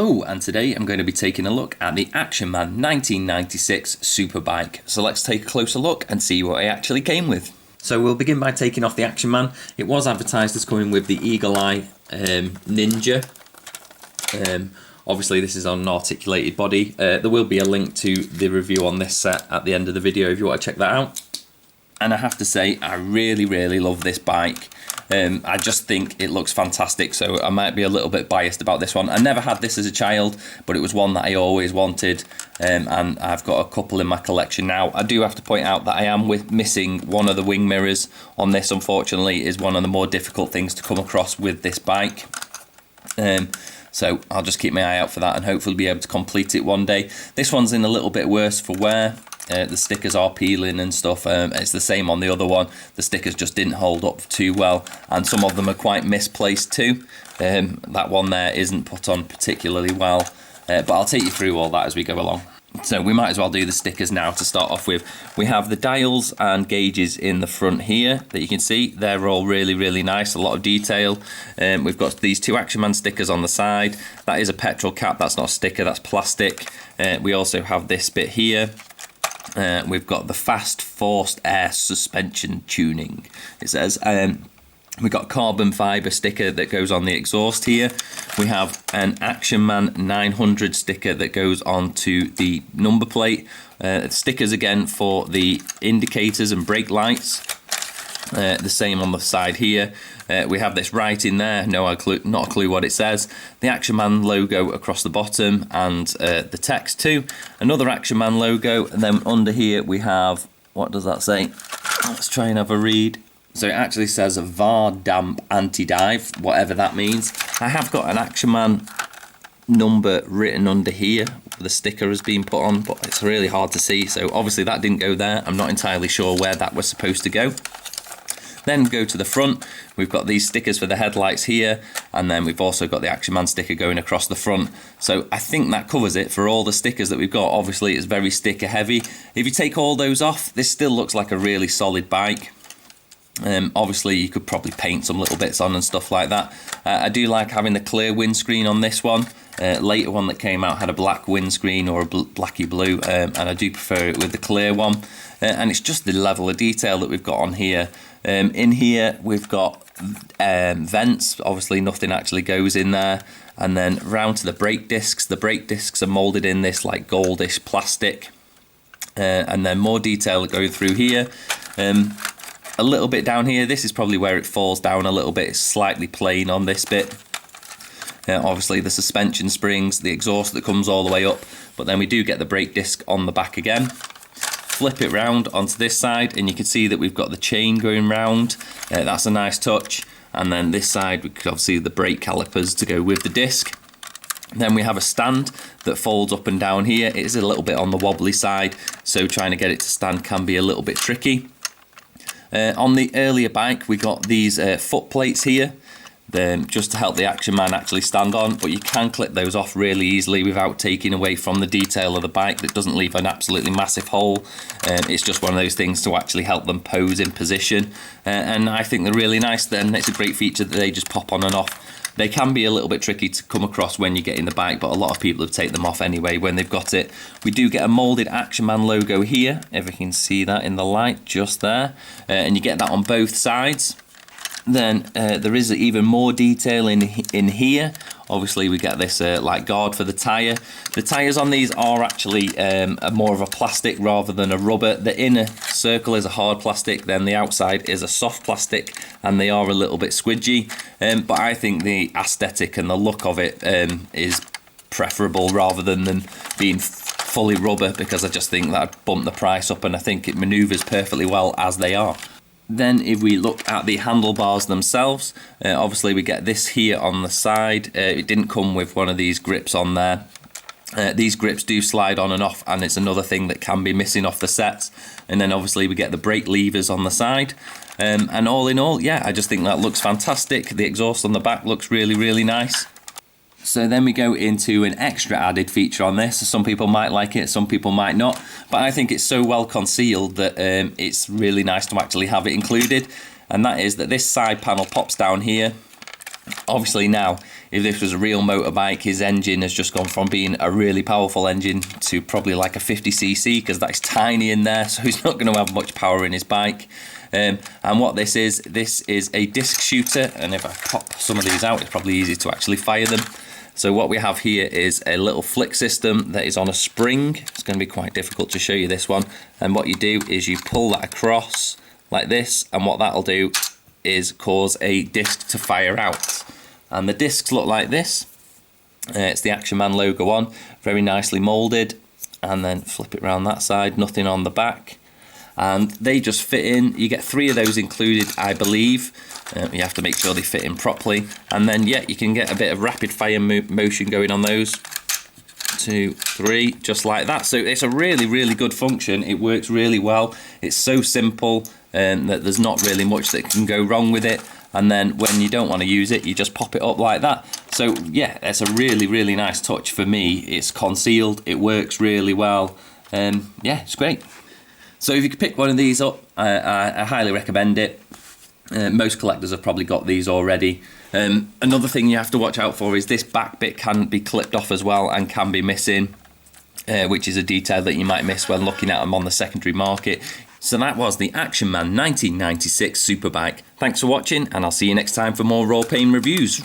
Hello, and today I'm going to be taking a look at the Action Man 1996 Superbike. So let's take a closer look and see what it actually came with. So we'll begin by taking off the Action Man. It was advertised as coming with the Eagle Eye Ninja. Obviously this is on an articulated body. There will be a link to the review on this set at the end of the video if you want to check that out. And I have to say, I really love this bike. I just think it looks fantastic, so I might be a little bit biased about this one. I never had this as a child, but it was one that I always wanted, and I've got a couple in my collection now. I do have to point out that I am missing one of the wing mirrors on this. Unfortunately, is one of the more difficult things to come across with this bike. So I'll just keep my eye out for that and hopefully be able to complete it one day. This one's in a little bit worse for wear. The stickers are peeling and stuff. It's the same on the other one. The stickers just didn't hold up too well, and some of them are quite misplaced too. That one there isn't put on particularly well, but I'll take you through all that as we go along. So we might as well do the stickers now to start off with. We have the dials and gauges in the front here that you can see. They're all really nice, a lot of detail. We've got these two Action Man stickers on the side. That is a petrol cap, that's not a sticker, that's plastic. We also have this bit here. We've got the fast forced air suspension tuning, it says. We've got carbon fibre sticker that goes on the exhaust here. We have an Action Man 900 sticker that goes onto the number plate. Stickers again for the indicators and brake lights. The same on the side here. We have this writing there, not a clue what it says. The Action Man logo across the bottom and the text too. Another Action Man logo, and then under here we have, what does that say? Let's try and have a read. So it actually says VAR damp anti-dive, whatever that means. I have got an Action Man number written under here. The sticker has been put on, but it's really hard to see. So obviously that didn't go there. I'm not entirely sure where that was supposed to go. Then go to the front, we've got these stickers for the headlights here, and then we've also got the Action Man sticker going across the front. So I think that covers it for all the stickers that we've got. Obviously it's very sticker heavy. If you take all those off, this still looks like a really solid bike. Obviously you could probably paint some little bits on and stuff like that. I do like having the clear windscreen on this one. Later one that came out had a black windscreen or a blacky blue, and I do prefer it with the clear one. And it's just the level of detail that we've got on here. In here we've got vents, obviously nothing actually goes in there, and then round to the brake discs. The brake discs are moulded in this like goldish plastic, and then more detail going through here. A little bit down here, this is probably where it falls down a little bit. It's slightly plain on this bit. Obviously the suspension springs, the exhaust that comes all the way up, but then we do get the brake disc on the back again. Flip it round onto this side and you can see that we've got the chain going round. That's a nice touch. And then this side we could obviously the brake calipers to go with the disc. Then we have a stand that folds up and down here. It is a little bit on the wobbly side, so trying to get it to stand can be a little bit tricky. On the earlier bike we got these foot plates here, just to help the Action Man actually stand on, but you can clip those off really easily without taking away from the detail of the bike. That doesn't leave an absolutely massive hole. It's just one of those things to actually help them pose in position, and I think they're really nice. Then it's a great feature that they just pop on and off. They can be a little bit tricky to come across when you get in the bike, but a lot of people have taken them off anyway when they've got it. We do get a moulded Action Man logo here, if you can see that in the light, just there, and you get that on both sides. Then there is even more detail in here. Obviously we get this like guard for the tyre. The tyres on these are actually more of a plastic rather than a rubber. The inner circle is a hard plastic, then the outside is a soft plastic, and they are a little bit squidgy. But I think the aesthetic and the look of it is preferable rather than them being fully rubber, because I just think that bump the price up, and I think it manoeuvres perfectly well as they are. Then if we look at the handlebars themselves, obviously we get this here on the side. It didn't come with one of these grips on there. These grips do slide on and off, and it's another thing that can be missing off the sets. And then obviously we get the brake levers on the side. And all in all, yeah, I just think that looks fantastic. The exhaust on the back looks really nice. So then we go into an extra added feature on this. Some people might like it, some people might not, but I think it's so well concealed that it's really nice to actually have it included. And that is that this side panel pops down here Obviously now, if this was a real motorbike, his engine has just gone from being a really powerful engine to probably like a 50cc, because that's tiny in there, so he's not going to have much power in his bike. And what this is a disc shooter, and if I pop some of these out, it's probably easy to actually fire them. So what we have here is a little flick system that is on a spring. It's going to be quite difficult to show you this one. And what you do is you pull that across like this, and what that'll do is cause a disc to fire out. And the discs look like this. It's the Action Man logo on, very nicely moulded. And then flip it around that side, nothing on the back. And they just fit in. You get 3 of those included, I believe. You have to make sure they fit in properly. And then, yeah, you can get a bit of rapid fire motion going on those. 2, 3, just like that. So it's a really, really good function. It works really well. It's so simple that there's not really much that can go wrong with it. And then when you don't want to use it, you just pop it up like that. So yeah, it's a really, really nice touch for me. It's concealed. It works really well. Yeah, it's great. So if you could pick one of these up, I highly recommend it. Most collectors have probably got these already. Another thing you have to watch out for is this back bit can be clipped off as well and can be missing, which is a detail that you might miss when looking at them on the secondary market. So that was the Action Man 1996 Superbike. Thanks for watching, and I'll see you next time for more Rawpain reviews.